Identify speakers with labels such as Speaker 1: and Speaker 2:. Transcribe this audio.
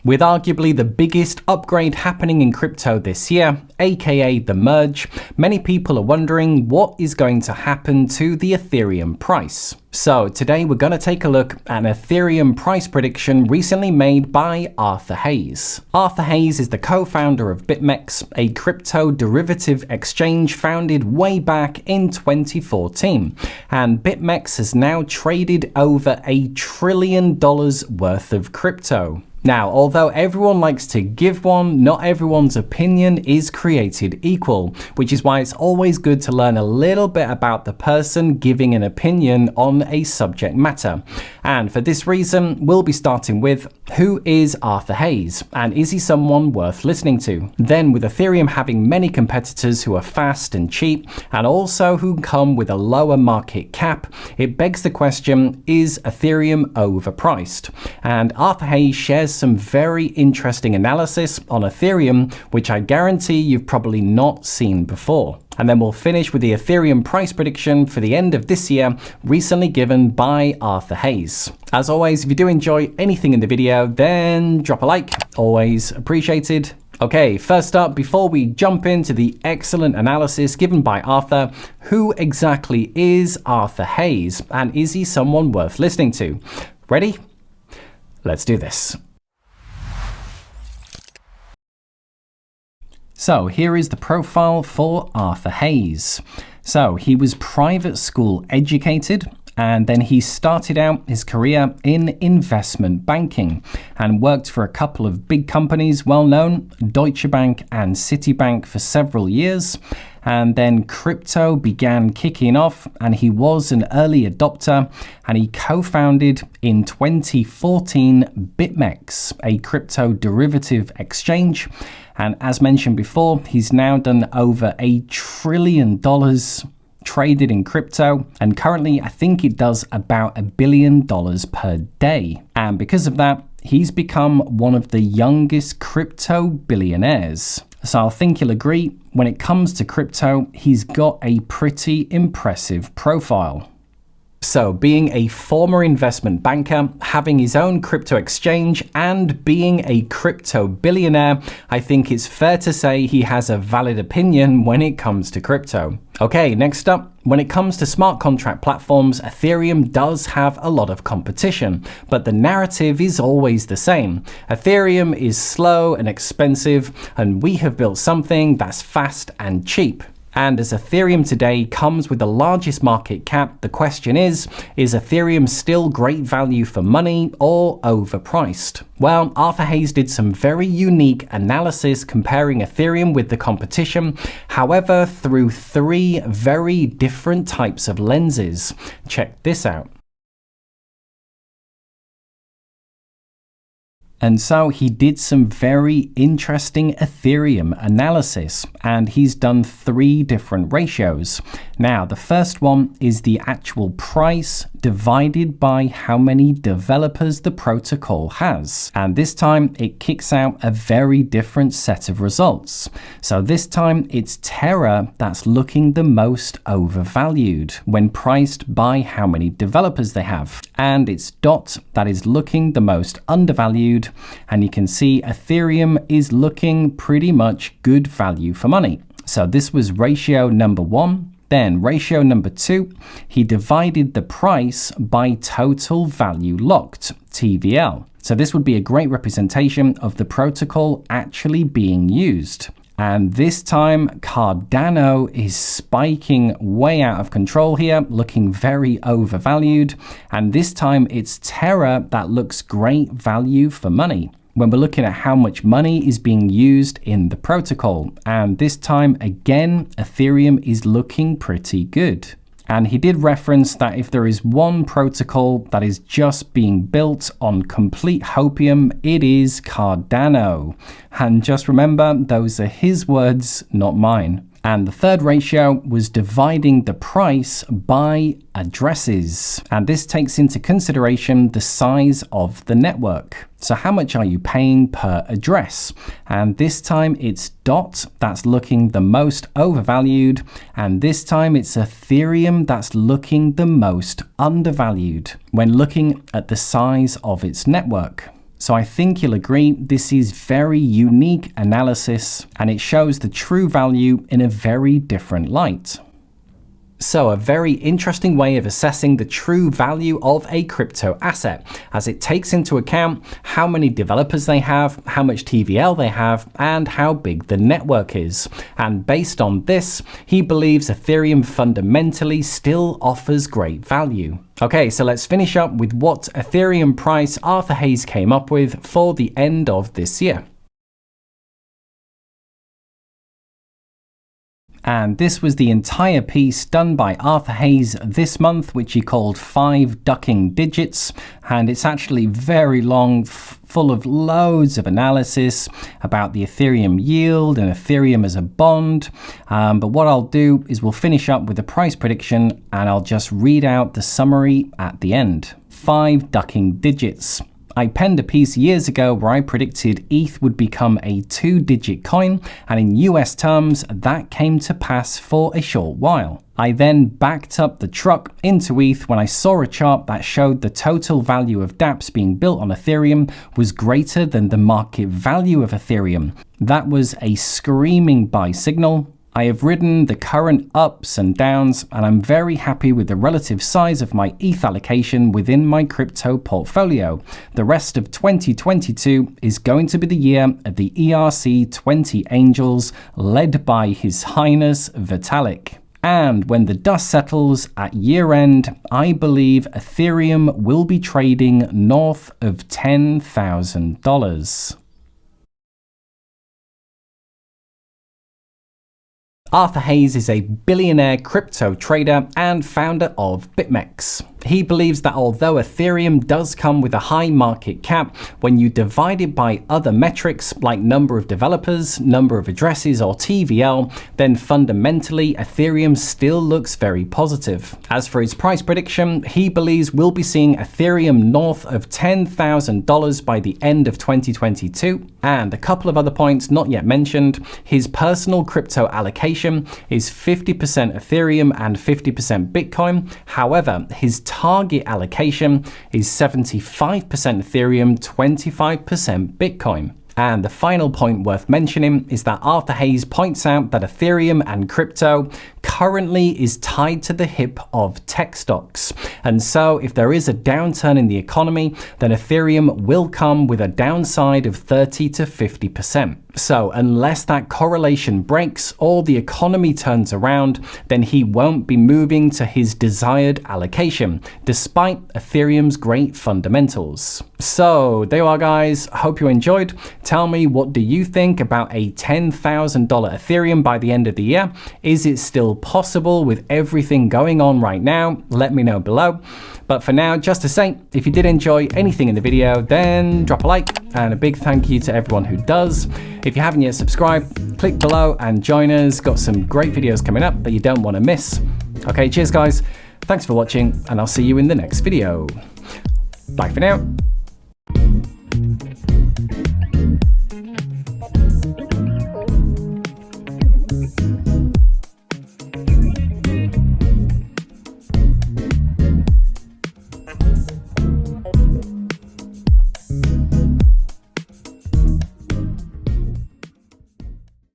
Speaker 1: With arguably the biggest upgrade happening in crypto this year, aka the merge, many people are wondering what is going to happen to the Ethereum price. So today we're going to take a look at an Ethereum price prediction recently made by Arthur Hayes. Arthur Hayes is the co-founder of Bitmex, a crypto derivative exchange founded way back in 2014. And Bitmex has now traded over $1 trillion worth of crypto. Now, although everyone likes to give one, not everyone's opinion is created equal, which is why it's always good to learn a little bit about the person giving an opinion on a subject matter. And for this reason, we'll be starting with, who is Arthur Hayes, and is he someone worth listening to? Then, with Ethereum having many competitors who are fast and cheap, and also who come with a lower market cap, it begs the question, is Ethereum overpriced? And Arthur Hayes shares some very interesting analysis on Ethereum, which I guarantee you've probably not seen before. And then we'll finish with the Ethereum price prediction for the end of this year, recently given by Arthur Hayes. As always, if you do enjoy anything in the video, then drop a like, always appreciated. Okay, first up, before we jump into the excellent analysis given by Arthur, who exactly is Arthur Hayes, and is he someone worth listening to? Ready? Let's do this. So here is the profile for Arthur Hayes. So he was private school educated, and then he started out his career in investment banking and worked for a couple of big companies well known, Deutsche Bank and Citibank, for several years. And then crypto began kicking off, and he was an early adopter, and he co-founded in 2014 Bitmex, a crypto derivative exchange. And as mentioned before, he's now done over $1 trillion traded in crypto, and currently I think it does about $1 billion per day. And because of that, he's become one of the youngest crypto billionaires. So I think you'll agree, when it comes to crypto, he's got a pretty impressive profile. So being a former investment banker, having his own crypto exchange, and being a crypto billionaire, I think it's fair to say he has a valid opinion when it comes to crypto. Okay, next up, when it comes to smart contract platforms, Ethereum does have a lot of competition, but the narrative is always the same. Ethereum is slow and expensive, and we have built something that's fast and cheap. And as Ethereum today comes with the largest market cap, the question is Ethereum still great value for money or overpriced? Well, Arthur Hayes did some very unique analysis comparing Ethereum with the competition, however, through 3 very different types of lenses. Check this out. And so he did some very interesting Ethereum analysis, and he's done 3 different ratios. Now, the first one is the actual price divided by how many developers the protocol has. And this time it kicks out a very different set of results. So this time it's Terra that's looking the most overvalued when priced by how many developers they have. And it's DOT that is looking the most undervalued. And you can see Ethereum is looking pretty much good value for money. So this was ratio number 1. Then ratio number 2, he divided the price by total value locked, TVL. So this would be a great representation of the protocol actually being used. And this time Cardano is spiking way out of control here, looking very overvalued. And this time it's Terra that looks great value for money when we're looking at how much money is being used in the protocol. And this time, again, Ethereum is looking pretty good. And he did reference that if there is one protocol that is just being built on complete hopium, it is Cardano. And just remember, those are his words, not mine. And the third ratio was dividing the price by addresses. And this takes into consideration the size of the network. So how much are you paying per address? And this time it's DOT that's looking the most overvalued. And this time it's Ethereum that's looking the most undervalued when looking at the size of its network. So I think you'll agree this is very unique analysis and it shows the true value in a very different light. So a very interesting way of assessing the true value of a crypto asset, as it takes into account how many developers they have, how much TVL they have, and how big the network is. And based on this, he believes Ethereum fundamentally still offers great value. Okay, so let's finish up with what Ethereum price Arthur Hayes came up with for the end of this year. And this was the entire piece done by Arthur Hayes this month, which he called 5 Ducking Digits. And it's actually very long, full of loads of analysis about the Ethereum yield and Ethereum as a bond. But what I'll do is we'll finish up with the price prediction and I'll just read out the summary at the end. 5 Ducking Digits. I penned a piece years ago where I predicted ETH would become a 2-digit coin, and in US terms, that came to pass for a short while. I then backed up the truck into ETH when I saw a chart that showed the total value of dApps being built on Ethereum was greater than the market value of Ethereum. That was a screaming buy signal. I have ridden the current ups and downs, and I'm very happy with the relative size of my ETH allocation within my crypto portfolio. The rest of 2022 is going to be the year of the ERC 20 Angels, led by His Highness Vitalik. And when the dust settles at year end, I believe Ethereum will be trading north of $10,000. Arthur Hayes is a billionaire crypto trader and founder of Bitmex. He believes that although Ethereum does come with a high market cap, when you divide it by other metrics like number of developers, number of addresses, or TVL, then fundamentally Ethereum still looks very positive. As for his price prediction, he believes we'll be seeing Ethereum north of $10,000 by the end of 2022. And a couple of other points not yet mentioned, his personal crypto allocation is 50% Ethereum and 50% Bitcoin. However, his target allocation is 75% Ethereum, 25% Bitcoin. And the final point worth mentioning is that Arthur Hayes points out that Ethereum and crypto currently is tied to the hip of tech stocks. And so if there is a downturn in the economy, then Ethereum will come with a downside of 30 to 50%. So unless that correlation breaks or the economy turns around, then he won't be moving to his desired allocation, despite Ethereum's great fundamentals. So there you are, guys. Hope you enjoyed. Tell me, what do you think about a $10,000 Ethereum by the end of the year? Is it still possible with everything going on right now? Let me know below. But for now, just to say, if you did enjoy anything in the video, then drop a like, and a big thank you to everyone who does. If you haven't yet subscribed, click below and join us. Got some great videos coming up that you don't want to miss. Okay, cheers guys. Thanks for watching, and I'll see you in the next video. Bye for now.